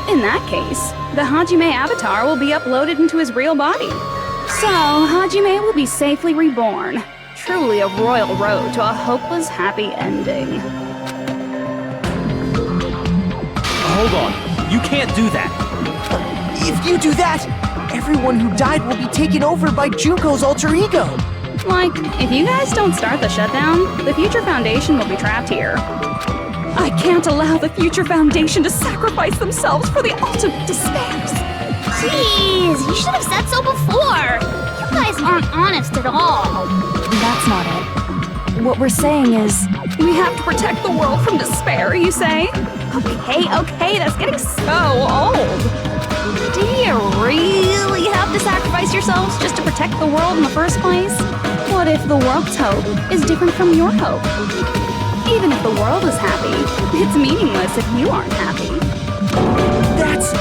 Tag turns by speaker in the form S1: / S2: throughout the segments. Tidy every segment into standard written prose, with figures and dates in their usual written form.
S1: In that case, the Hajime avatar will be uploaded into his real body. So, Hajime will be safely reborn. Truly a royal road to a hopeless happy ending.
S2: Hold on. You can't do that.
S3: If you do that, everyone who died will be taken over by Junko's alter ego.
S1: Like, if you guys don't start the shutdown, the Future Foundation will be trapped here. I can't allow the Future Foundation to sacrifice themselves for the ultimate despairs.
S4: Jeez, you should have said so before. You guys aren't honest at all.
S5: That's not it. What we're saying is...
S1: We have to protect the world from despair, you say? Okay, that's getting so old. Do you really have to sacrifice yourselves just to protect the world in the first place? What if the world's hope is different from your hope? Even if the world is happy, it's meaningless if you aren't happy.
S3: That's...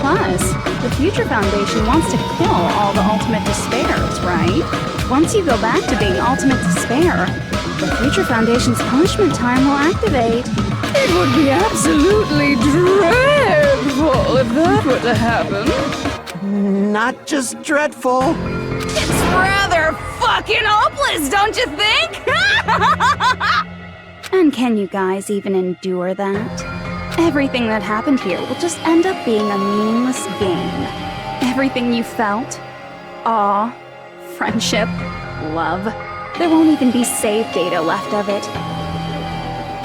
S1: Plus, the Future Foundation wants to kill all the ultimate despairs, right? Once you go back to being ultimate despair, the Future Foundation's punishment time will activate. It would be absolutely dreadful if that were to happen.
S3: not just dreadful.
S1: It's rather fucking hopeless, don't you think? And can you guys even endure that? Everything that happened here will just end up being a meaningless game. Everything you felt, awe, friendship, love, there won't even be save data left of it.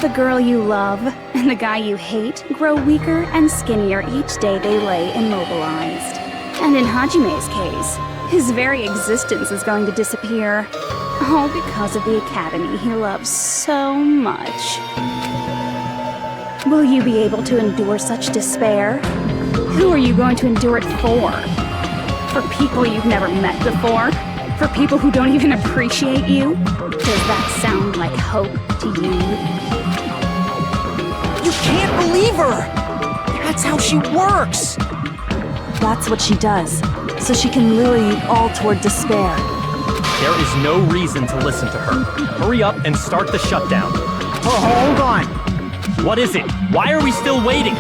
S1: The girl you love and the guy you hate grow weaker and skinnier each day they lay immobilized. And in Hajime's case, his very existence is going to disappear. All because of the academy he loves so much. Will you be able to endure such despair? Who are you going to endure it for? For people you've never met before? For people who don't even appreciate you? Does that sound like hope to you?
S3: You can't believe her! That's how she works!
S5: That's what she does, so she can lure you all toward despair.
S2: There is no reason to listen to her. Hurry up and start the shutdown.
S3: Oh, hold on!
S2: What is it? Why are we still waiting?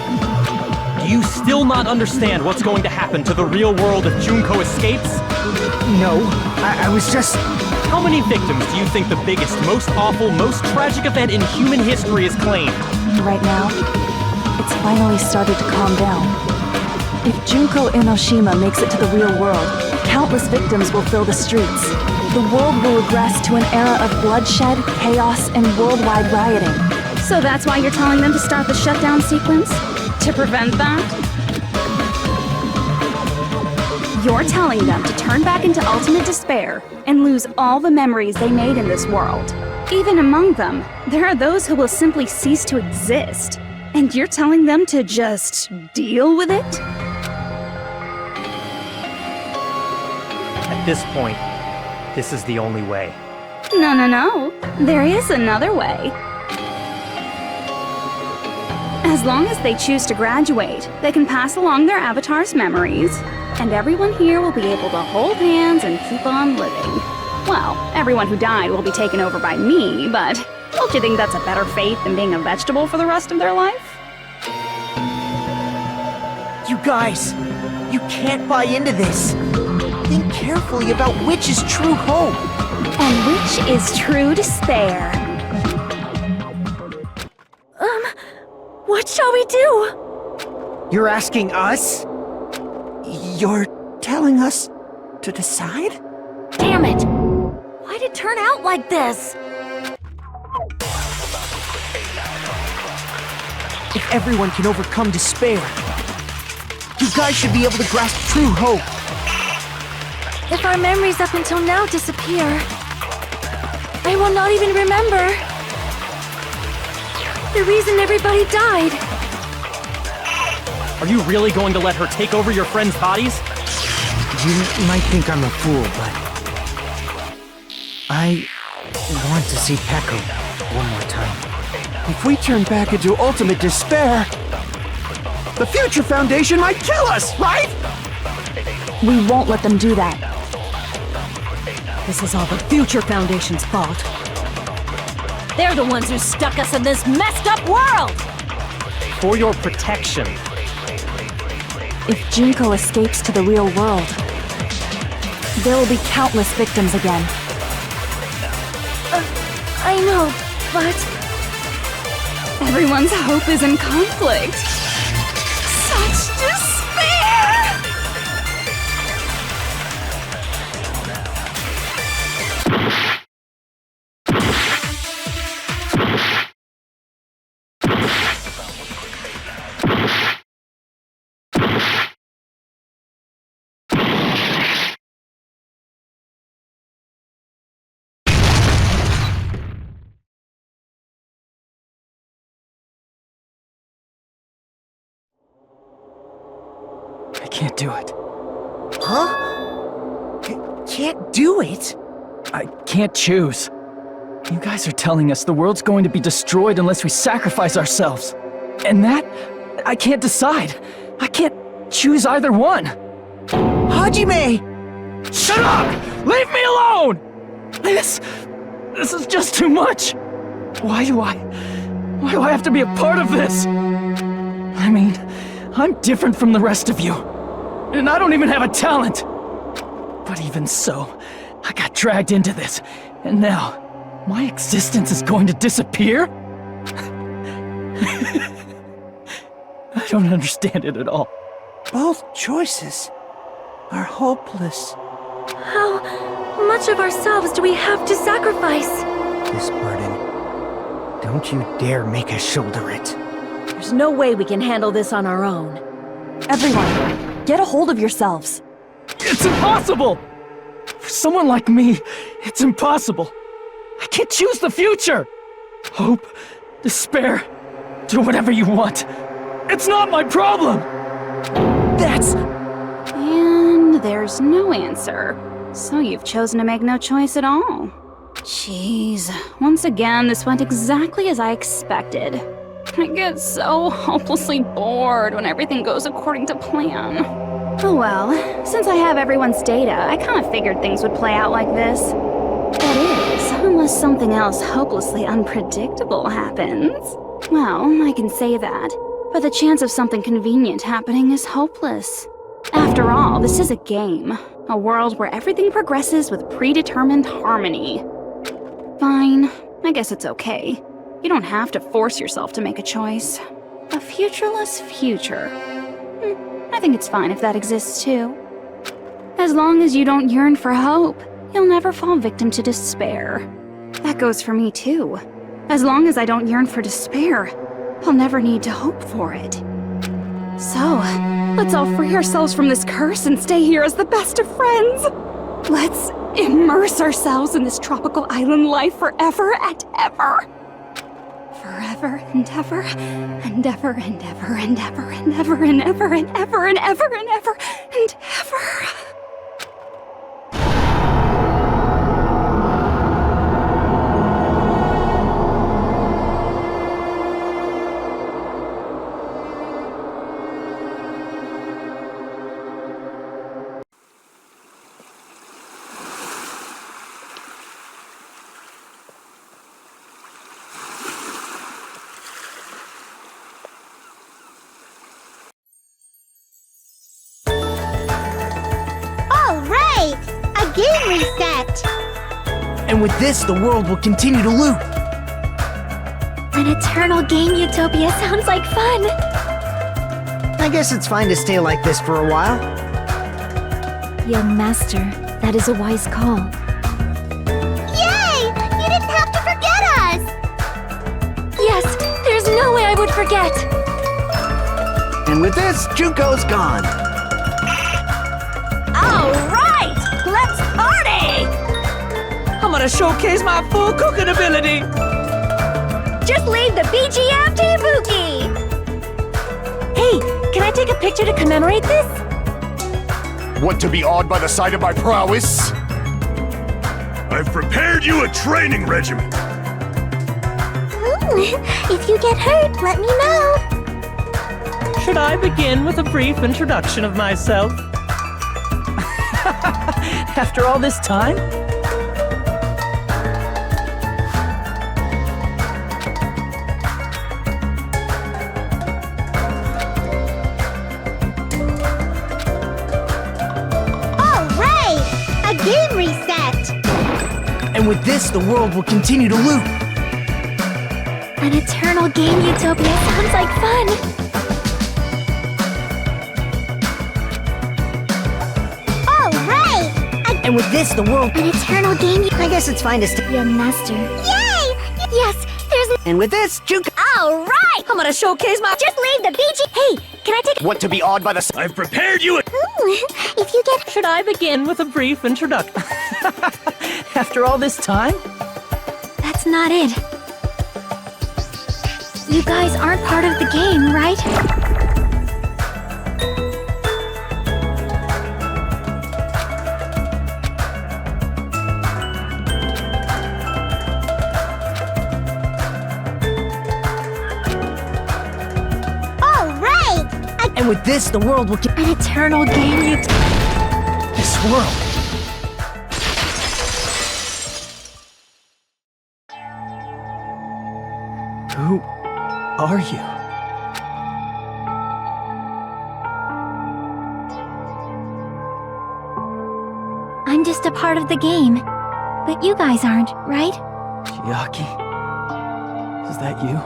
S2: Do you still not understand what's going to happen to the real world if Junko escapes?
S3: No, I was just...
S2: How many victims do you think the biggest, most awful, most tragic event in human history has claimed?
S5: Right now, it's finally started to calm down. If Junko Enoshima makes it to the real world, countless victims will fill the streets. The world will regress to an era of bloodshed, chaos, and worldwide rioting.
S1: So that's why you're telling them to start the shutdown sequence? To prevent that? You're telling them to turn back into ultimate despair and lose all the memories they made in this world. Even among them, there are those who will simply cease to exist. And you're telling them to just deal with it?
S2: At this point, this is the only way.
S1: No. There is another way. As long as they choose to graduate, they can pass along their avatar's memories, and everyone here will be able to hold hands and keep on living. Well, everyone who died will be taken over by me, but don't you think that's a better fate than being a vegetable for the rest of their life?
S3: You guys, you can't buy into this. Think carefully about which is true hope.
S1: And which is true despair.
S5: What shall we do?
S3: You're asking us? You're telling us to decide?
S4: Damn it! Why'd it turn out like this?
S3: If everyone can overcome despair, you guys should be able to grasp true hope.
S5: If our memories up until now disappear, I will not even remember the reason everybody died.
S2: Are you really going to let her take over your friends' bodies?
S3: You might think I'm a fool, but I want to see Peko one more time. If we turn back into ultimate despair, the Future Foundation might kill us, right?
S5: We won't let them do that.
S6: This is all the Future Foundation's fault. They're the ones who stuck us in this messed up world!
S2: For your protection.
S5: If Junko escapes to the real world, there will be countless victims again.
S1: I know, but everyone's hope is in conflict. Such despair!
S2: I can't do it.
S3: Huh? Can't do it?
S2: I can't choose. You guys are telling us the world's going to be destroyed unless we sacrifice ourselves. And that, I can't decide. I can't choose either one.
S3: Hajime!
S2: Shut up! Leave me alone! This is just too much. Why do I have to be a part of this? I mean, I'm different from the rest of you. And I don't even have a talent. But even so, I got dragged into this. And now, my existence is going to disappear? I don't understand it at all.
S3: Both choices are hopeless.
S6: How much of ourselves do we have to sacrifice?
S3: This burden, don't you dare make us shoulder it.
S6: There's no way we can handle this on our own.
S5: Everyone, get a hold of yourselves.
S2: It's impossible! For someone like me, it's impossible. I can't choose the future! Hope, despair, do whatever you want. It's not my problem!
S3: That's...
S1: And there's no answer. So you've chosen to make no choice at all. Jeez, once again, this went exactly as I expected. I get so hopelessly bored when everything goes according to plan. Oh well, since I have everyone's data, I kind of figured things would play out like this. That is, unless something else hopelessly unpredictable happens. Well, I can say that, but the chance of something convenient happening is hopeless. After all, this is a game. A world where everything progresses with predetermined harmony. Fine, I guess it's okay. You don't have to force yourself to make a choice. A futureless future. I think it's fine if that exists too. As long as you don't yearn for hope, you'll never fall victim to despair. That goes for me too. As long as I don't yearn for despair, I'll never need to hope for it. So, let's all free ourselves from this curse and stay here as the best of friends. Let's immerse ourselves in this tropical island life forever and ever. Forever and ever, and ever and ever and ever and ever and ever and ever and ever and ever and ever.
S4: Game reset!
S3: And with this, the world will continue to loop.
S4: An eternal game utopia sounds like fun!
S3: I guess it's fine to stay like this for a while.
S7: Young master, that is a wise call.
S4: Yay! You didn't have to forget us!
S7: Yes, there's no way I would forget!
S3: And with this, Junko's gone.
S6: Alright! Let's party!
S8: I'm gonna showcase my full cooking ability!
S4: Just leave the BGM to Ibuki!
S6: Hey, can I take a picture to commemorate this?
S9: Want to be awed by the sight of my prowess? I've prepared you a training regimen.
S4: If you get hurt, let me know.
S8: Should I begin with a brief introduction of myself?
S2: After all this time?
S3: with this, the world will continue to loop.
S7: An eternal game utopia sounds like fun.
S4: All right!
S3: And with this, the world...
S4: An eternal game.
S3: I guess it's fine to stay.
S7: Your master.
S4: Yay! Yes, there's.
S3: And with this, Junko...
S4: All right!
S6: I'm gonna showcase my.
S4: Just leave the BG. Hey, can I take?
S9: Want to be awed by the... I've prepared you a...
S4: If you get.
S8: Should I begin with a brief introduction?
S2: After all this time?
S7: That's not it. You guys aren't part of the game, right?
S4: All right!
S3: And with this, the world will...
S7: An eternal game
S2: This world. Who are you?
S7: I'm just a part of the game. But you guys aren't, right?
S2: Chiaki? Is that you?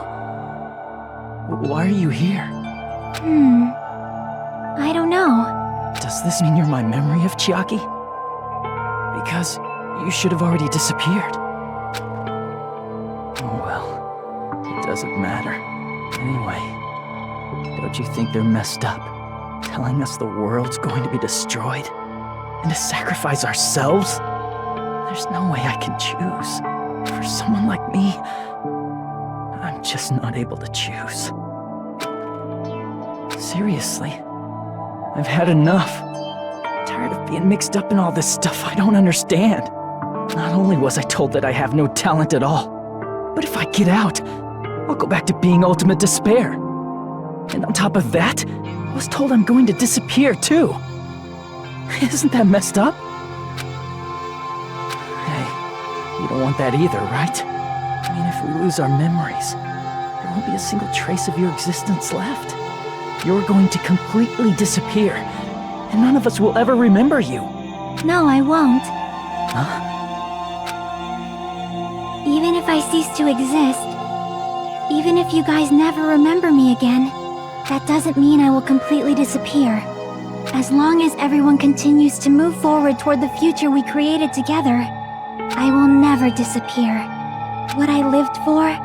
S2: Why are you here?
S7: I don't know.
S2: Does this mean you're my memory of Chiaki? Because you should have already disappeared. Oh well, it doesn't matter. Anyway, don't you think they're messed up? Telling us the world's going to be destroyed? And to sacrifice ourselves? There's no way I can choose. For someone like me, I'm just not able to choose. Seriously, I've had enough. Tired of being mixed up in all this stuff I don't understand. Not only was I told that I have no talent at all, but if I get out, I'll go back to being ultimate despair. And on top of that, I was told I'm going to disappear too. Isn't that messed up? Hey, you don't want that either, right? I mean, if we lose our memories, there won't be a single trace of your existence left. You're going to completely disappear, and none of us will ever remember you.
S7: No, I won't.
S2: Huh?
S7: Even if I cease to exist, even if you guys never remember me again, that doesn't mean I will completely disappear. As long as everyone continues to move forward toward the future we created together, I will never disappear. What I lived for,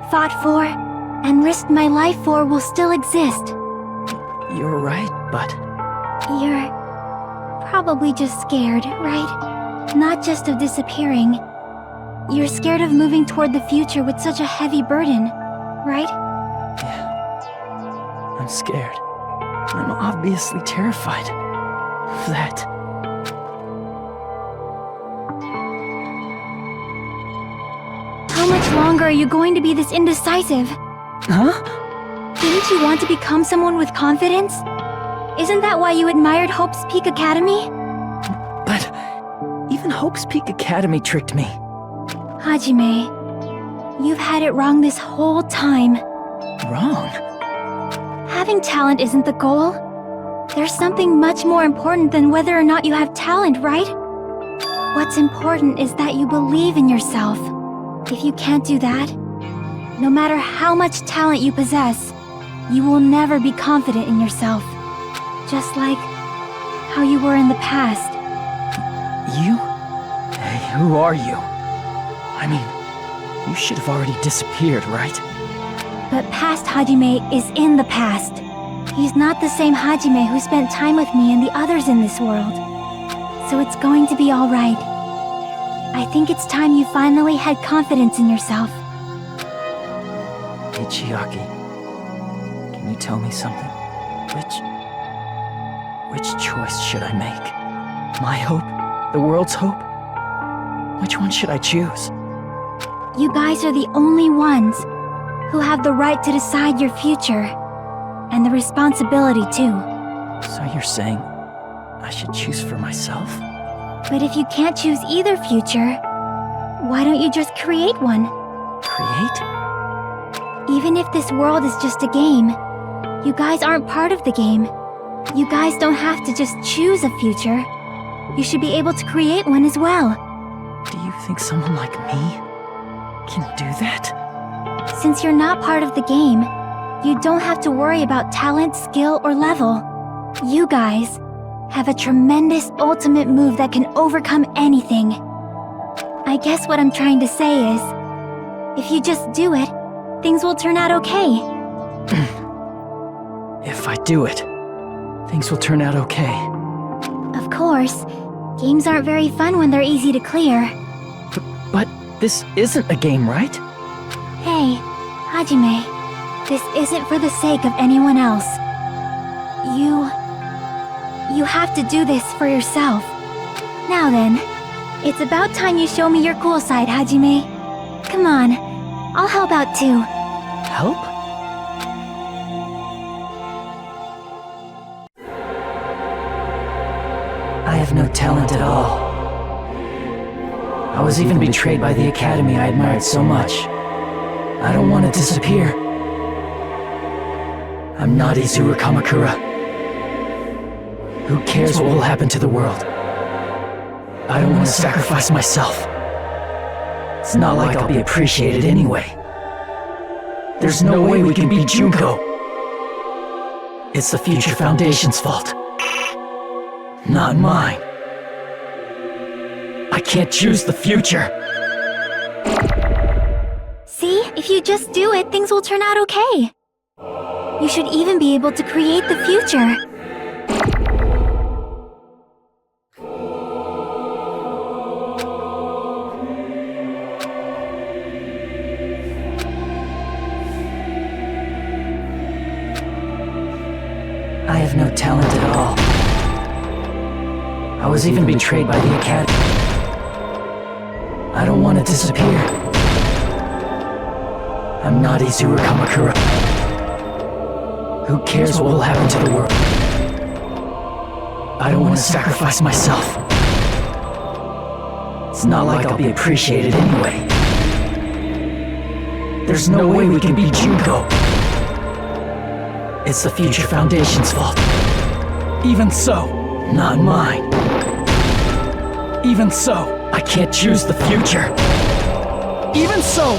S7: fought for, and risked my life for will still exist.
S2: You're right, but...
S7: You're probably just scared, right? Not just of disappearing. You're scared of moving toward the future with such a heavy burden, right?
S2: Yeah. I'm scared. I'm obviously terrified of that.
S7: How much longer are you going to be this indecisive?
S2: Huh?
S7: Didn't you want to become someone with confidence? Isn't that why you admired Hope's Peak Academy?
S2: But even Hope's Peak Academy tricked me.
S7: Hajime, you've had it wrong this whole time.
S2: Wrong?
S7: Having talent isn't the goal. There's something much more important than whether or not you have talent, right? What's important is that you believe in yourself. If you can't do that, no matter how much talent you possess, you will never be confident in yourself. Just like how you were in the past.
S2: You? Hey, who are you? I mean, you should have already disappeared, right?
S7: But past Hajime is in the past. He's not the same Hajime who spent time with me and the others in this world. So it's going to be alright. I think it's time you finally had confidence in yourself.
S2: Hey, Chiaki. Can you tell me something? Which choice should I make? My hope? The world's hope? Which one should I choose?
S7: You guys are the only ones who have the right to decide your future. And the responsibility, too.
S2: So you're saying I should choose for myself?
S7: But if you can't choose either future, why don't you just create one?
S2: Create?
S7: Even if this world is just a game, you guys aren't part of the game. You guys don't have to just choose a future. You should be able to create one as well.
S2: Do you think someone like me can do that?
S7: Since you're not part of the game, you don't have to worry about talent, skill, or level. You guys have a tremendous ultimate move that can overcome anything. I guess what I'm trying to say is, if you just do it, things will turn out okay.
S2: If I do it, things will turn out okay.
S7: Of course, games aren't very fun when they're easy to clear.
S2: But this isn't a game, right?
S7: Hey, Hajime, this isn't for the sake of anyone else. You have to do this for yourself. Now then, it's about time you show me your cool side, Hajime. Come on, I'll help out too.
S2: Help? I have no talent at all. I was even betrayed by the academy I admired so much. I don't want to disappear. I'm not Izuru Kamakura. Who cares what will happen to the world? I don't want to sacrifice myself. It's not like I'll be appreciated anyway. There's no way we can beat Junko. It's the Future Foundation's fault. Not mine. I can't choose the future.
S7: See, if you just do it, things will turn out okay. You should even be able to create the future.
S2: I have no talent at all. I was even betrayed by the academy. I don't want to disappear. I'm not Izuru Kamakura. Who cares what will happen to the world? I don't want to sacrifice myself. It's not like I'll be appreciated anyway. There's no way we can beat Junko. It's the Future Foundation's fault. Even so, not mine. Even so, I can't choose the future. Even so,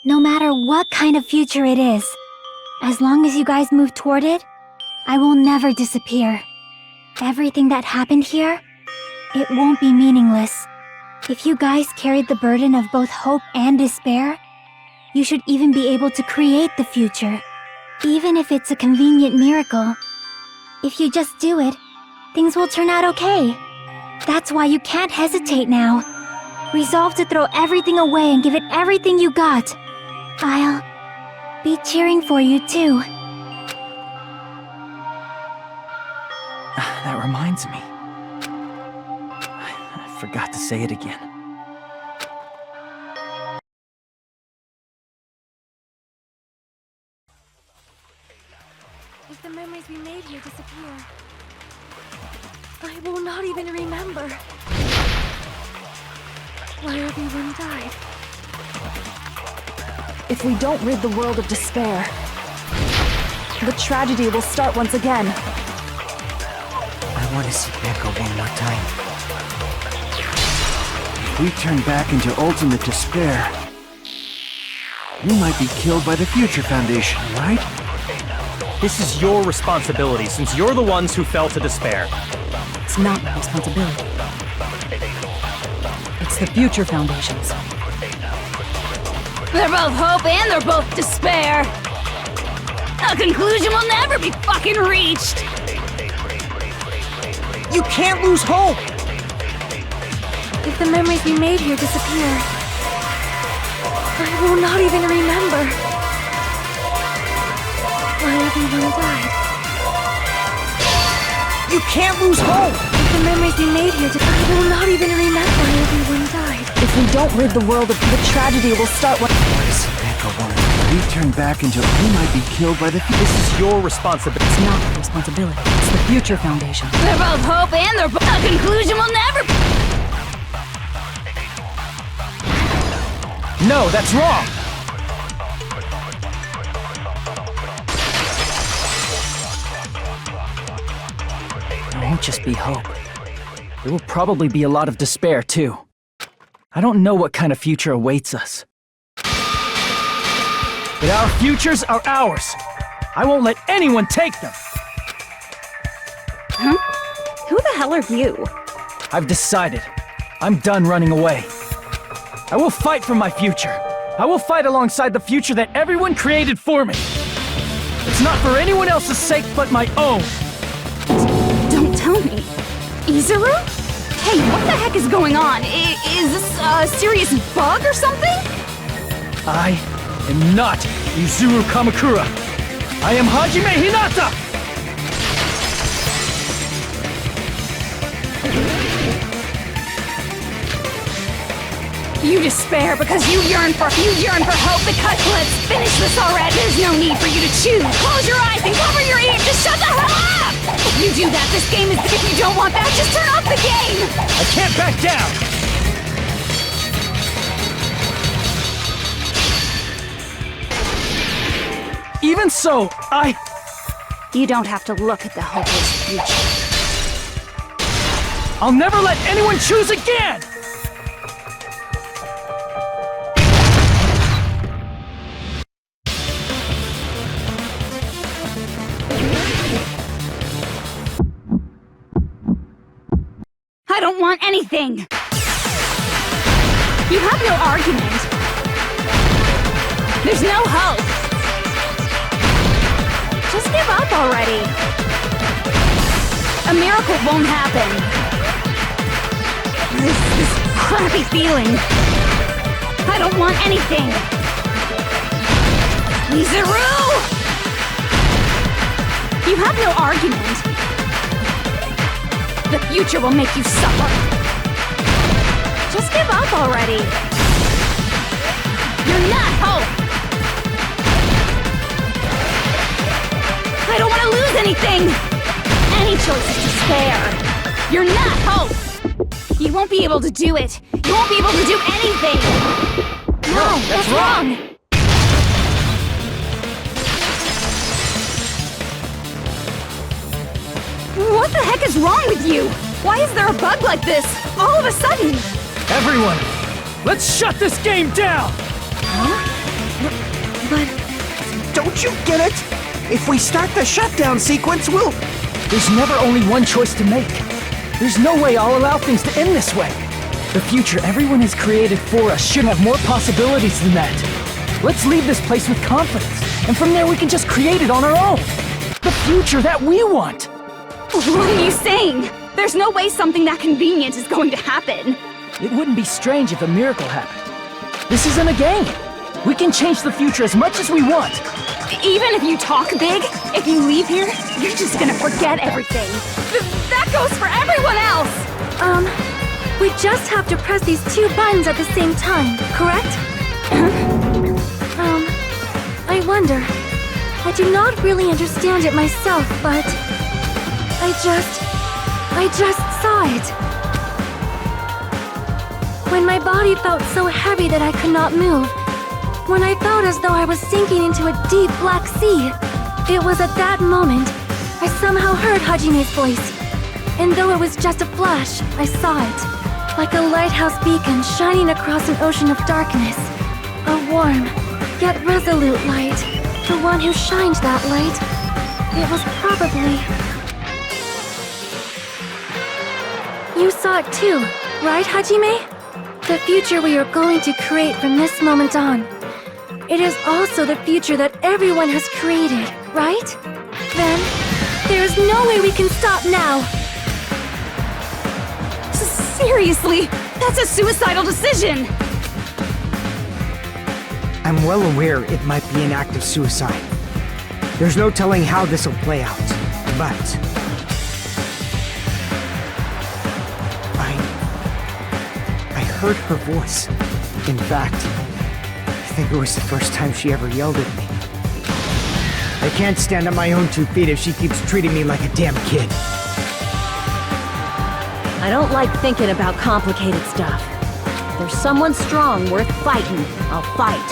S7: No matter what kind of future it is, as long as you guys move toward it, I will never disappear. Everything that happened here, it won't be meaningless. If you guys carried the burden of both hope and despair, you should even be able to create the future. Even if it's a convenient miracle. If you just do it, things will turn out okay. That's why you can't hesitate now. Resolve to throw everything away and give it everything you got. I'll be cheering for you too.
S2: That reminds me. I forgot to say it again.
S5: If the memories we made here disappear, I will not even remember why everyone died. If we don't rid the world of despair, the tragedy will start once again.
S3: I want to see Peko one more time. If we turn back into ultimate despair, we might be killed by the Future Foundation, right?
S8: This is your responsibility, since you're the ones who fell to despair.
S6: It's not my responsibility. It's the Future Foundation's.
S1: They're both hope and they're both despair. A conclusion will never be fucking reached.
S3: You can't lose hope!
S5: If the memories we made here disappear, I will not even remember why everyone died.
S3: You can't lose hope!
S5: If the memories we made here I will not even remember why everyone died. If we don't rid the world of the tragedy will start when—
S3: What is Peko one? We turn back into we might be killed by the
S8: This is your responsibility.
S6: It's not my responsibility. It's the Future Foundation.
S1: They're both hope and they're both— A conclusion will never be—
S8: No, that's wrong!
S2: just be hope. There will probably be a lot of despair, too. I don't know what kind of future awaits us. But our futures are ours. I won't let anyone take them.
S1: Huh? Who the hell are you?
S2: I've decided. I'm done running away. I will fight for my future. I will fight alongside the future that everyone created for me. It's not for anyone else's sake but my own.
S1: Don't tell me. Izuru? Hey, what the heck is going on? Is this a serious bug or something?
S2: I am not Izuru Kamakura. I am Hajime Hinata!
S1: You despair because you yearn for hope. Because let's finish this already. There's no need for you to choose. Close your eyes and cover your ears. Just shut the hell up! If you do that, this game is. If you don't want that, just turn off the game.
S2: I can't back down. Even so,
S1: You don't have to look at the hopeless future.
S2: I'll never let anyone choose again!
S1: I don't want anything! You have no argument. There's no hope. Just give up already. A miracle won't happen. This crappy feeling. I don't want anything. Izuru! You have no argument. The future will make you suffer. Just give up already. You're not hope. I don't want to lose anything. Any choice is despair. You're not hope. You won't be able to do it. You won't be able to do anything. No, that's wrong. What the heck is wrong with you? Why is there a bug like this, all of a sudden?
S2: Everyone, let's shut this game down!
S3: But don't you get it? If we start the shutdown sequence, we'll...
S2: There's never only one choice to make. There's no way I'll allow things to end this way. The future everyone has created for us should have more possibilities than that. Let's leave this place with confidence, and from there we can just create it on our own. The future that we want!
S1: What are you saying? There's no way something that convenient is going to happen.
S2: It wouldn't be strange if a miracle happened. This isn't a game. We can change the future as much as we want.
S1: Even if you talk big, if you leave here, you're just gonna forget everything. That goes for everyone else!
S7: We just have to press these two buttons at the same time, correct? I wonder. I do not really understand it myself, but... I just saw it. When my body felt so heavy that I could not move, when I felt as though I was sinking into a deep black sea, it was at that moment I somehow heard Hajime's voice. And though it was just a flash, I saw it, like a lighthouse beacon shining across an ocean of darkness. A warm, yet resolute light. The one who shined that light, it was probably... You saw it too, right, Hajime? The future we are going to create from this moment on. It is also the future that everyone has created, right? Then, there is no way we can stop now.
S1: Seriously, that's a suicidal decision.
S3: I'm well aware it might be an act of suicide. There's no telling how this will play out, but... I heard her voice. In fact, I think it was the first time she ever yelled at me. I can't stand on my own 2 feet if she keeps treating me like a damn kid.
S6: I don't like thinking about complicated stuff. If there's someone strong worth fighting, I'll fight.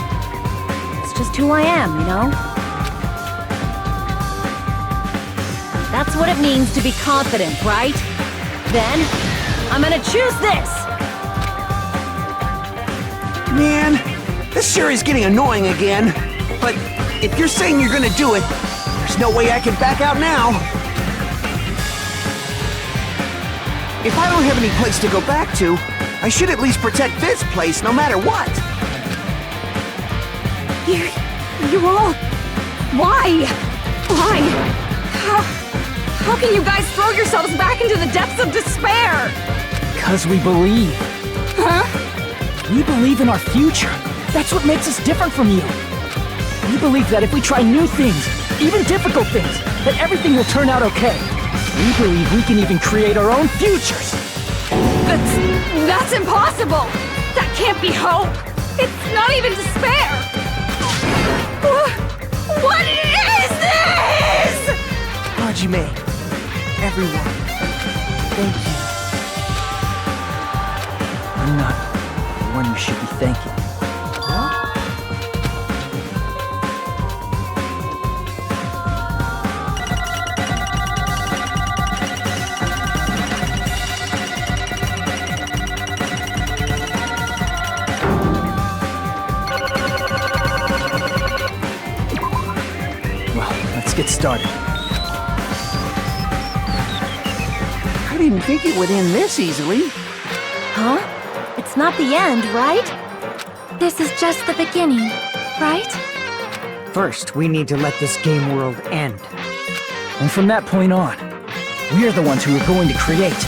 S6: It's just who I am, you know? That's what it means to be confident, right? Then, I'm gonna choose this!
S10: Man, this sure is getting annoying again. But if you're saying you're gonna do it, there's no way I can back out now. If I don't have any place to go back to, I should at least protect this place no matter what.
S1: You all... Why? Why? How can you guys throw yourselves back into the depths of despair?
S2: Because we believe.
S1: Huh?
S2: We believe in our future. That's what makes us different from you. We believe that if we try new things, even difficult things, that everything will turn out okay. We believe we can even create our own futures.
S1: That's impossible! That can't be hope! It's not even despair! What is this?!
S10: Hajime, everyone, thank you.
S2: I'm not the one you should be thanking. Let's get started.
S10: I didn't think it would end this easily.
S6: Huh? It's not the end, right?
S7: This is just the beginning, right?
S3: First, we need to let this game world end.
S2: And from that point on, we're the ones who are going to create.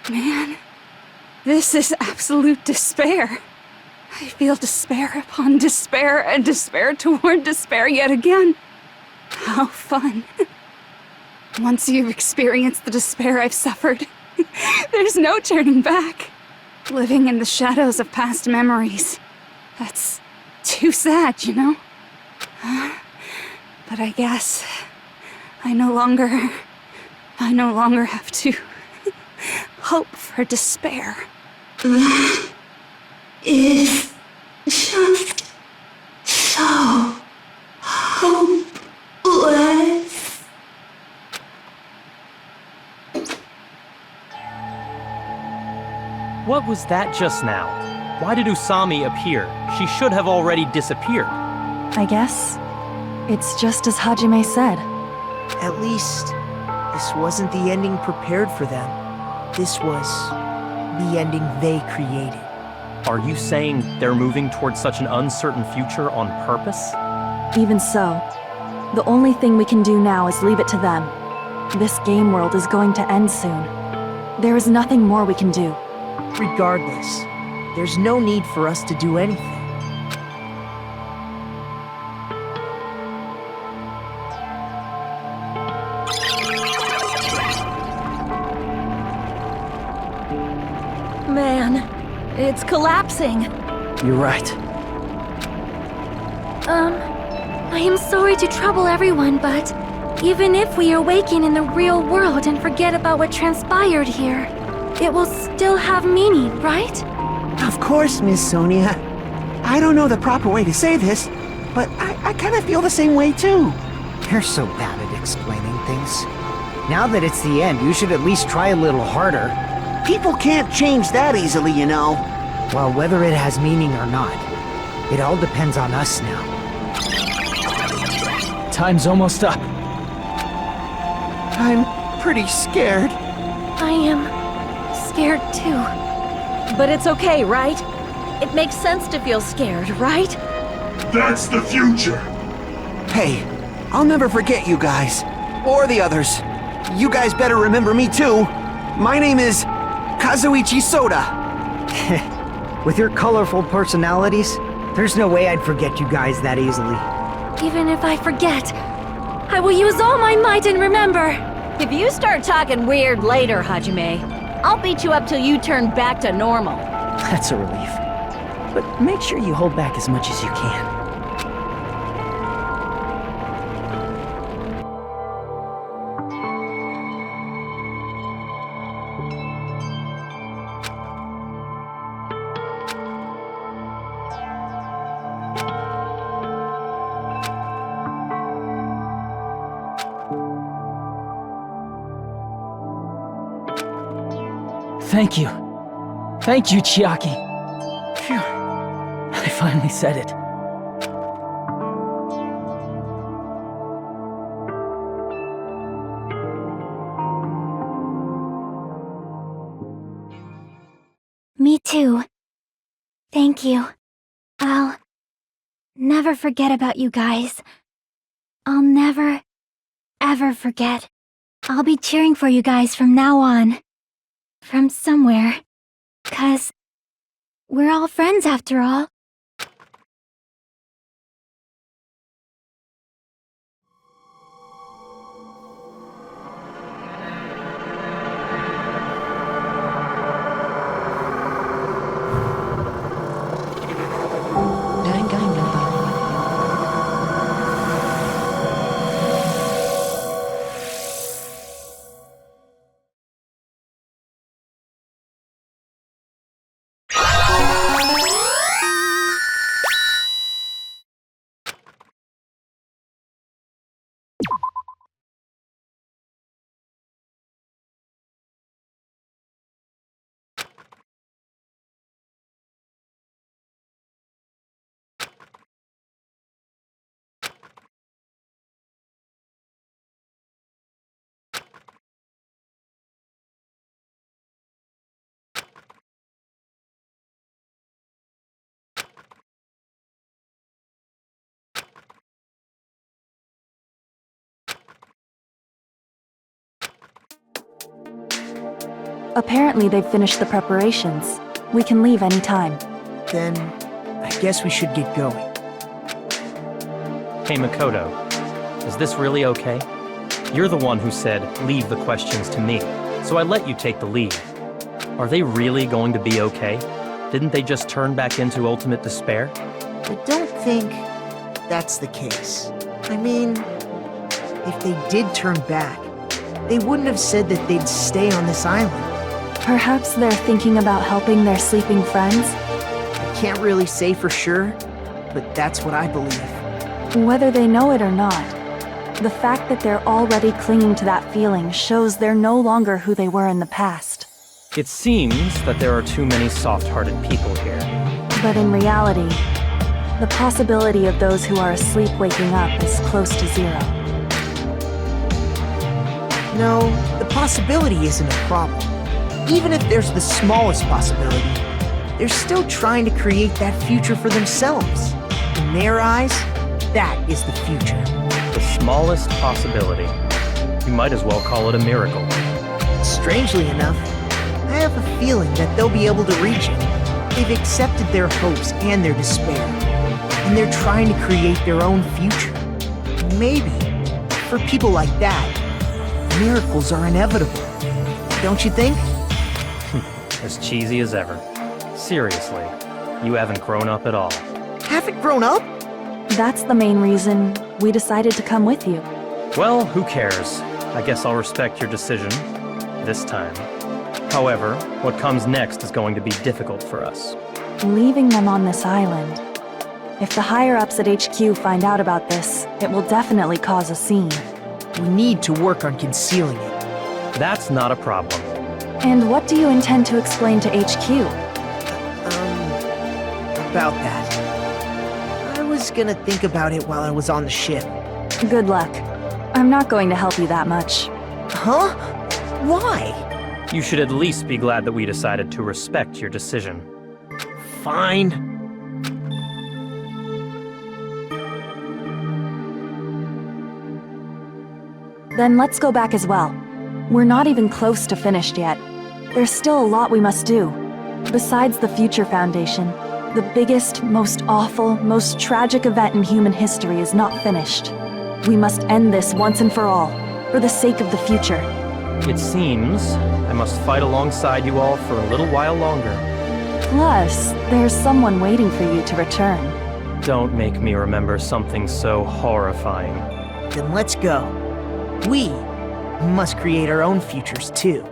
S1: Man, this is absolute despair. I feel despair upon despair and despair toward despair yet again. How fun. Once you've experienced the despair I've suffered, there's no turning back. Living in the shadows of past memories. That's too sad, you know? But I guess I no longer have to hope for despair.
S11: That is just so hopeless.
S8: What was that just now? Why did Usami appear? She should have already disappeared.
S5: I guess it's just as Hajime said.
S10: At least, this wasn't the ending prepared for them. This was the ending they created.
S8: Are you saying they're moving towards such an uncertain future on purpose?
S5: Even so, the only thing we can do now is leave it to them. This game world is going to end soon. There is nothing more we can do.
S10: Regardless, there's no need for us to do anything.
S6: Man, it's collapsing.
S2: You're right.
S7: I am sorry to trouble everyone, but even if we awaken in the real world and forget about what transpired here, it will still have meaning, right?
S10: Of course, Miss Sonia. I don't know the proper way to say this, but I kind of feel the same way too.
S3: You're so bad at explaining things. Now that it's the end, you should at least try a little harder.
S10: People can't change that easily, you know.
S3: Well, whether it has meaning or not, it all depends on us now.
S2: Time's almost up.
S10: I'm pretty scared.
S7: I am scared too.
S6: But it's okay, right? It makes sense to feel scared, right?
S9: That's the future.
S10: Hey, I'll never forget you guys. Or the others. You guys better remember me too. My name is Kazuichi Soda.
S3: With your colorful personalities, there's no way I'd forget you guys that easily.
S7: Even if I forget, I will use all my might and remember.
S6: If you start talking weird later, Hajime, I'll beat you up till you turn back to normal.
S2: That's a relief. But make sure you hold back as much as you can. Thank you. Thank you, Chiaki. Phew. I finally said it.
S7: Me too. Thank you. I'll never forget about you guys. I'll never, ever forget. I'll be cheering for you guys from now on. From somewhere. 'Cause we're all friends after all.
S11: Danganronpa.
S5: Apparently they've finished the preparations. We can leave any time.
S3: Then, I guess we should get going.
S8: Hey, Makoto, is this really okay? You're the one who said, leave the questions to me, so I let you take the lead. Are they really going to be okay? Didn't they just turn back into ultimate despair?
S3: I don't think that's the case. I mean, if they did turn back, they wouldn't have said that they'd stay on this island.
S5: Perhaps they're thinking about helping their sleeping friends?
S3: I can't really say for sure, but that's what I believe.
S5: Whether they know it or not, the fact that they're already clinging to that feeling shows they're no longer who they were in the past.
S8: It seems that there are too many soft-hearted people here.
S5: But in reality, the possibility of those who are asleep waking up is close to zero.
S3: No, the possibility isn't a problem. Even if there's the smallest possibility, they're still trying to create that future for themselves. In their eyes, that is the future.
S8: The smallest possibility. You might as well call it a miracle.
S3: Strangely enough, I have a feeling that they'll be able to reach it. They've accepted their hopes and their despair, and they're trying to create their own future. Maybe, for people like that, miracles are inevitable. Don't you think?
S8: As cheesy as ever. Seriously, you haven't grown up at all.
S3: Haven't grown up?
S5: That's the main reason we decided to come with you.
S8: Well, who cares? I guess I'll respect your decision. This time. However, what comes next is going to be difficult for us.
S5: Leaving them on this island. If the higher-ups at HQ find out about this, it will definitely cause a scene.
S3: We need to work on concealing it.
S8: That's not a problem.
S5: And what do you intend to explain to HQ?
S3: About that. I was gonna think about it while I was on the ship.
S5: Good luck. I'm not going to help you that much.
S3: Huh? Why?
S8: You should at least be glad that we decided to respect your decision.
S3: Fine.
S5: Then let's go back as well. We're not even close to finished yet. There's still a lot we must do. Besides the Future Foundation, the biggest, most awful, most tragic event in human history is not finished. We must end this once and for all, for the sake of the future.
S8: It seems I must fight alongside you all for a little while longer.
S5: Plus, there's someone waiting for you to return.
S8: Don't make me remember something so horrifying.
S3: Then let's go. We must create our own futures too.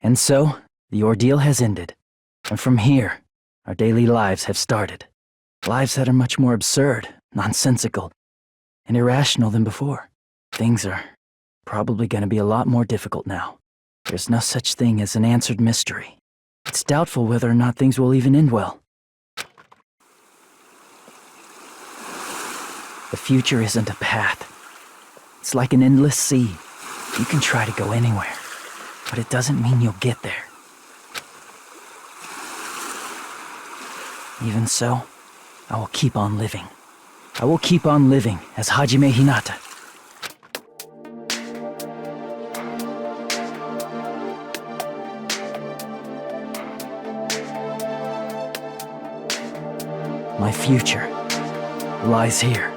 S2: And so, the ordeal has ended. And from here, our daily lives have started. Lives that are much more absurd, nonsensical, and irrational than before. Things are probably going to be a lot more difficult now. There's no such thing as an answered mystery. It's doubtful whether or not things will even end well. The future isn't a path. It's like an endless sea. You can try to go anywhere, but it doesn't mean you'll get there. Even so, I will keep on living. I will keep on living as Hajime Hinata. My future lies here.